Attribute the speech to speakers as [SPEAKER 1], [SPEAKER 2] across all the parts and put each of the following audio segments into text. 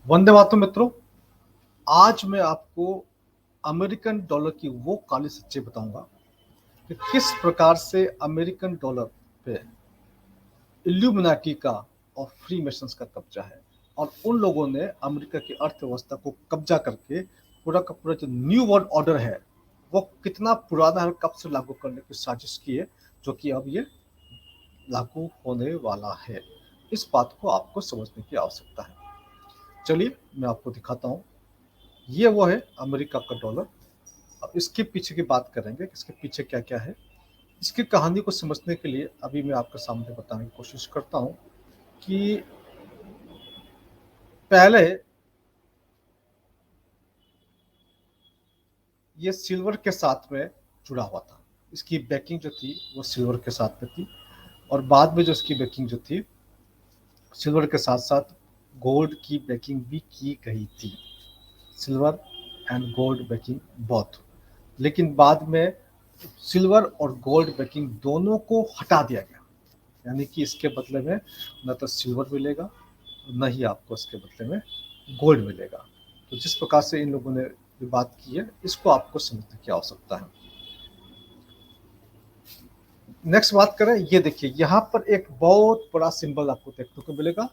[SPEAKER 1] वंदे मातरम मित्रों। आज मैं आपको अमेरिकन डॉलर की वो काली सच्चाई बताऊंगा कि किस प्रकार से अमेरिकन डॉलर पे इल्यूमिनाटी का और फ्री मेसन्स का कब्जा है और उन लोगों ने अमेरिका की अर्थव्यवस्था को कब्जा करके पूरा का पूरा जो न्यू वर्ल्ड ऑर्डर है वो कितना पुराना है और कब से लागू करने की साजिश की है, जो कि अब ये लागू होने वाला है। इस बात को आपको समझने की आवश्यकता है। चलिए मैं आपको दिखाता हूँ। ये वो है अमेरिका का डॉलर। अब इसके पीछे की बात करेंगे कि इसके पीछे क्या क्या है। इसकी कहानी को समझने के लिए अभी मैं आपके सामने बताने की कोशिश करता हूँ कि पहले ये सिल्वर के साथ में जुड़ा हुआ था। इसकी बैकिंग जो थी वो सिल्वर के साथ में थी और बाद में जो इसकी बैकिंग जो थी सिल्वर के साथ साथ गोल्ड की बैकिंग भी की गई थी। Silver and gold banking both. लेकिन बाद में सिल्वर और गोल्ड बैकिंग दोनों को हटा दिया गया। यानी कि इसके बदले में न तो सिल्वर मिलेगा, न ही आपको इसके बदले में गोल्ड मिलेगा। तो जिस प्रकार से इन लोगों ने ये बात की है, इसको आपको समझने की आवश्यकता है। नेक्स्ट बात करें, ये देखिए यहाँ पर एक बहुत बड़ा सिंबल आपको देखने को मिलेगा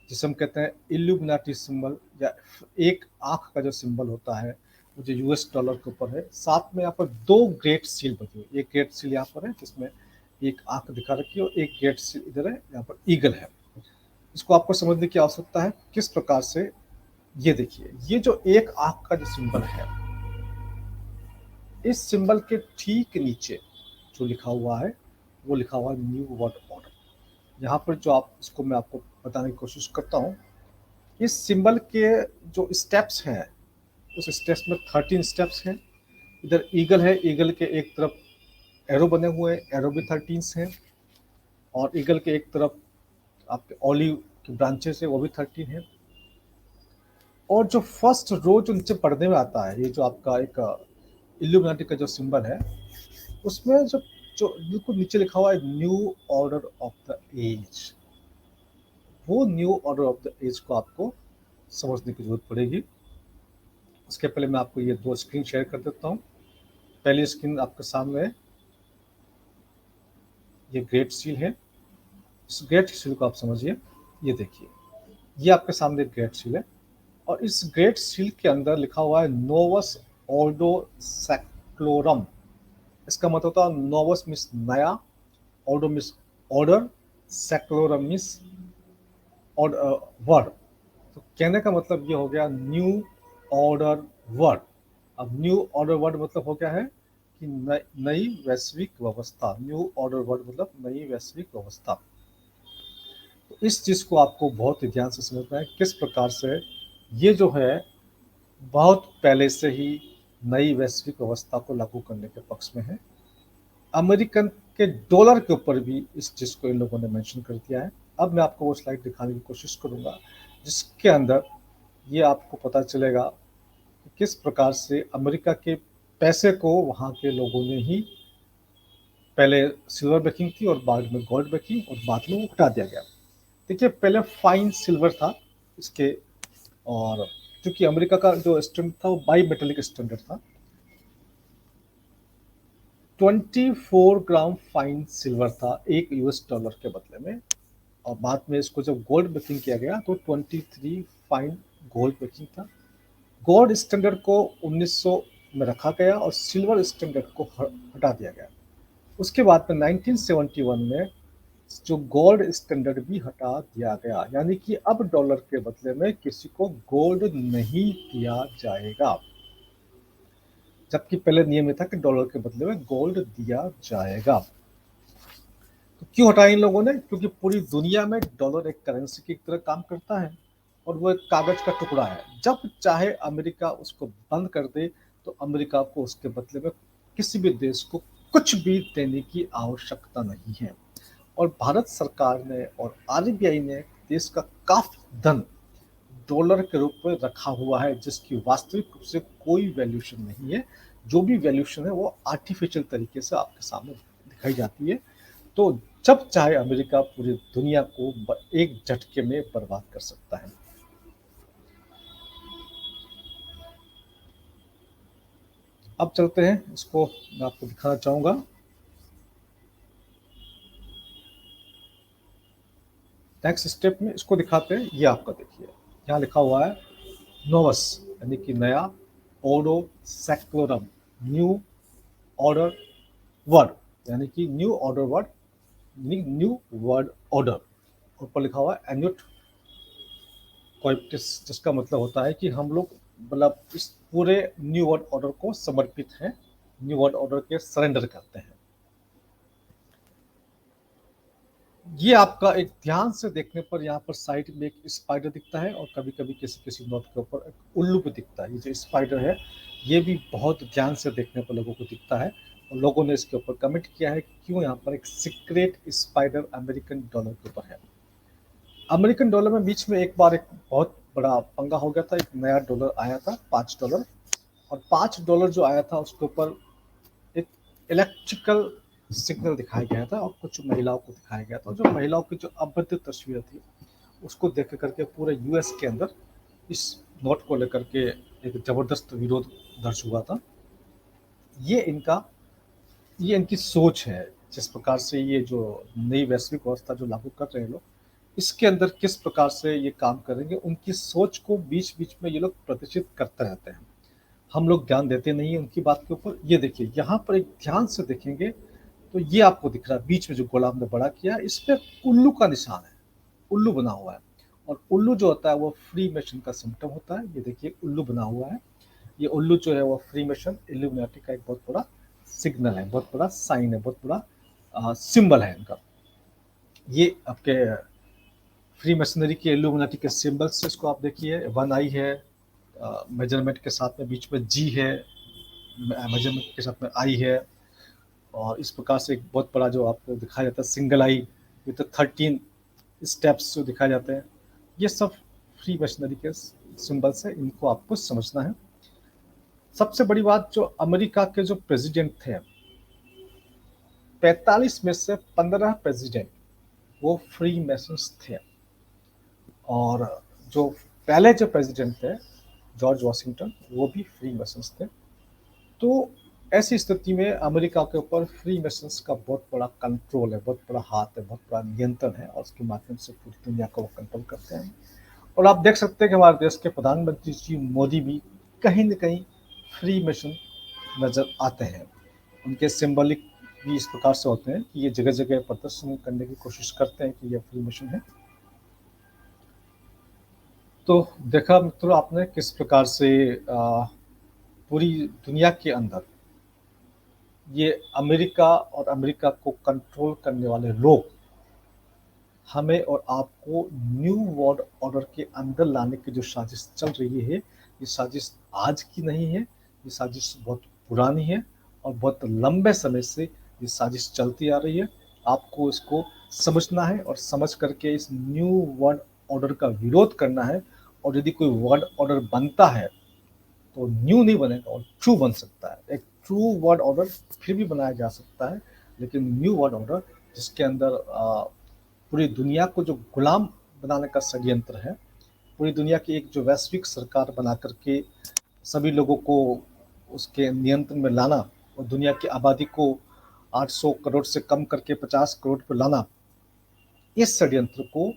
[SPEAKER 1] जिसे हम कहते हैं इल्यूमिनाटी सिंबल, या एक आंख का जो सिंबल होता है वो जो यूएस डॉलर के ऊपर है। साथ में यहाँ पर दो ग्रेट सील बनी हुई। एक ग्रेट सील यहाँ पर है जिसमें एक आंख दिखा रखी है और एक ग्रेट सील इधर है, यहाँ पर ईगल है। इसको आपको समझने की आवश्यकता है किस प्रकार से। ये देखिए, ये जो एक आंख का जो सिंबल है, इस सिंबल के ठीक नीचे जो लिखा हुआ है वो लिखा हुआ है न्यू वर्ल्ड ऑर्डर। यहाँ पर जो आप इसको मैं आपको बताने की कोशिश करता हूँ, इस सिंबल के जो स्टेप्स हैं उस स्टेप्स में 13 स्टेप्स हैं। इधर ईगल है, ईगल के एक तरफ एरो बने हुए हैं, एरो भी 13 हैं। और ईगल के एक तरफ आपके ऑलिव की ब्रांचेस है वो भी 13 है। और जो फर्स्ट रो जो नीचे पढ़ने में आता है, ये जो आपका एक इल्यूमिनाटी का जो सिंबल है, उसमें जो जो बिल्कुल नीचे लिखा हुआ है new order of the age. वो new order of the age को आपको समझने की जरूरत पड़ेगी। उसके पहले मैं आपको ये दो स्क्रीन शेयर कर देता हूँ। पहली स्क्रीन आपके सामने है, ये ग्रेट सील है। इस ग्रेट सील को आप समझिए। ये देखिए, ये आपके सामने एक ग्रेट सील है और इस ग्रेट सील के अंदर लिखा हुआ है नोवस ऑर्डो सेक्लोरम। इसका मतलब होता है नोवस मीन्स नया, ऑर्डो मीन्स ऑर्डर, सेक्लोरम मीन्स वर्ड। तो कहने का मतलब ये हो गया न्यू ऑर्डर वर्ड। अब न्यू ऑर्डर वर्ड मतलब हो गया है कि नई वैश्विक व्यवस्था। न्यू ऑर्डर वर्ड मतलब नई वैश्विक व्यवस्था। तो इस चीज को आपको बहुत ही ध्यान से समझना है किस प्रकार से ये जो है बहुत पहले से ही नई वैश्विक व्यवस्था को लागू करने के पक्ष में है। अमेरिकन के डॉलर के ऊपर भी इस चीज को इन लोगों ने मेंशन कर दिया है। अब मैं आपको वो स्लाइड दिखाने की कोशिश करूंगा जिसके अंदर ये आपको पता चलेगा कि किस प्रकार से अमेरिका के पैसे को वहाँ के लोगों ने ही पहले सिल्वर बैकिंग थी और बाद में गोल्ड बैकिंग और बाद में वो हटा दिया गया। देखिए, पहले फाइन सिल्वर था इसके। और क्योंकि अमेरिका का जो स्टैंडर्ड था वो बाई मेटेलिक स्टैंडर्ड था, 24 ग्राम फाइन सिल्वर था एक यूएस डॉलर के बदले में। और बाद में इसको जब गोल्ड बेकिंग किया गया तो 23 फाइन गोल्ड बेकिंग था। गोल्ड स्टैंडर्ड को 1900 में रखा गया और सिल्वर स्टैंडर्ड को हटा दिया गया। उसके बाद में 1971 में जो गोल्ड स्टैंडर्ड भी हटा दिया गया, यानी कि अब डॉलर के बदले में किसी को गोल्ड नहीं दिया जाएगा। जबकि पहले नियम ये था कि डॉलर के बदले में गोल्ड दिया जाएगा। तो क्यों हटाया इन लोगों ने? क्योंकि पूरी दुनिया में डॉलर एक करेंसी की तरह काम करता है और वो एक कागज का टुकड़ा है। जब चाहे अमेरिका उसको बंद कर दे तो अमेरिका को उसके बदले में किसी भी देश को कुछ भी देने की आवश्यकता नहीं है। और भारत सरकार ने और आरबीआई ने देश का काफी धन डॉलर के रूप में रखा हुआ है जिसकी वास्तविक रूप से कोई वैल्यूशन नहीं है। जो भी वैल्यूशन है वो आर्टिफिशियल तरीके से आपके सामने दिखाई जाती है। तो जब चाहे अमेरिका पूरी दुनिया को एक झटके में बर्बाद कर सकता है। अब चलते हैं, इसको मैं आपको दिखाना चाहूंगा। नेक्स्ट स्टेप में इसको दिखाते हैं। ये आपका देखिए, यहाँ लिखा हुआ है नोवस, यानी कि नया, ओडो सेक्लोरम, न्यू ऑर्डर वर्ड, यानी कि new order word, new word order. ऊपर लिखा हुआ है एन्यूट कोइप्टिस, जिसका मतलब होता है कि हम लोग मतलब इस पूरे न्यू वर्ल्ड ऑर्डर को समर्पित हैं, न्यू वर्ल्ड ऑर्डर के सरेंडर करते हैं। ये आपका एक ध्यान से देखने पर यहाँ पर साइड में एक स्पाइडर दिखता है, और कभी कभी किसी किसी नोट के ऊपर एक उल्लू भी दिखता है। ये जो स्पाइडर है ये भी बहुत ध्यान से देखने पर लोगों को दिखता है, और लोगों ने इसके ऊपर कमेंट किया है कि क्यों यहाँ पर एक सीक्रेट स्पाइडर अमेरिकन डॉलर के ऊपर है। अमेरिकन डॉलर में बीच में एक बार एक बहुत बड़ा पंगा हो गया था। एक नया डॉलर आया था $5, और $5 जो आया था उसके ऊपर एक इलेक्ट्रिकल सिग्नल दिखाया गया था, और कुछ महिलाओं को दिखाया गया था। जो महिलाओं की जो अभद्र तस्वीर थी उसको देख करके पूरे यूएस के अंदर इस नोट को लेकर के एक जबरदस्त विरोध दर्ज हुआ था। ये इनकी सोच है, जिस प्रकार से ये जो नई वैश्विक व्यवस्था जो लागू कर रहे हैं लोग, इसके अंदर किस प्रकार से ये काम करेंगे, उनकी सोच को बीच बीच में ये लोग प्रदर्शित करते रहते हैं। हम लोग ध्यान देते नहीं है उनकी बात के ऊपर। ये देखिए यहाँ पर एक ध्यान से देखेंगे तो ये आपको दिख रहा है बीच में जो गोला हमने बड़ा किया, इस पे उल्लू का निशान है, उल्लू बना हुआ है। और उल्लू जो होता है वो फ्री मेशन का सिम्टम होता है। ये देखिए उल्लू बना हुआ है। ये उल्लू जो है वो फ्री मेशन इल्यूमिनाटी का एक बहुत बड़ा सिग्नल है, बहुत बड़ा साइन है, बहुत बड़ा सिंबल है इनका। ये आपके फ्री मशीनरी के इल्यूमिनाटी के सिंबल्स, इसको आप देखिए, 1 आई है, मेजरमेंट के साथ में बीच में जी है, मेजरमेंट के साथ में आई है, और इस प्रकार से एक बहुत बड़ा जो आपको दिखाया जाता है सिंगल आई विद 13 स्टेप्स जो दिखाए जाते हैं, ये सब फ्री मशीनरी के सिंबल्स है, इनको आपको समझना है। सबसे बड़ी बात, जो अमेरिका के जो प्रेसिडेंट थे, 45 में से 15 प्रेसिडेंट वो फ्री मैसन्स थे। और जो पहले जो प्रेसिडेंट थे जॉर्ज वॉशिंगटन, वो भी फ्री मैसन्स थे। तो ऐसी स्थिति में अमेरिका के ऊपर फ्री मैसन्स का बहुत बड़ा कंट्रोल है, बहुत बड़ा हाथ है, बहुत बड़ा नियंत्रण है, और उसके माध्यम से पूरी दुनिया को वो कंट्रोल करते हैं। और आप देख सकते हैं कि हमारे देश के प्रधानमंत्री जी मोदी भी कहीं न कहीं फ्री मैसन नजर आते हैं। उनके सिंबलिक भी इस प्रकार से होते हैं कि ये जगह जगह प्रदर्शन करने की कोशिश करते हैं कि ये फ्री मैसन है। तो देखा मित्रों आपने किस प्रकार से पूरी दुनिया के अंदर ये अमेरिका और अमेरिका को कंट्रोल करने वाले लोग हमें और आपको न्यू वर्ल्ड ऑर्डर के अंदर लाने की जो साजिश चल रही है, ये साजिश आज की नहीं है, ये साजिश बहुत पुरानी है, और बहुत लंबे समय से ये साजिश चलती आ रही है। आपको इसको समझना है, और समझ करके इस न्यू वर्ल्ड ऑर्डर का विरोध करना है। और यदि कोई वर्ल्ड ऑर्डर बनता है तो न्यू नहीं बनेगा, और ट्रू बन सकता है। एक ट्रू वर्ल्ड ऑर्डर फिर भी बनाया जा सकता है, लेकिन न्यू वर्ल्ड ऑर्डर जिसके अंदर पूरी दुनिया को जो गुलाम बनाने का षड्यंत्र है, पूरी दुनिया की एक जो वैश्विक सरकार बना करके सभी लोगों को उसके नियंत्रण में लाना, और दुनिया की आबादी को 800 करोड़ से कम करके 50 करोड़ पर लाना, इस षड्यंत्र को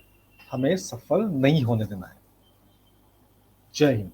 [SPEAKER 1] हमें सफल नहीं होने देना है। जय हिंद।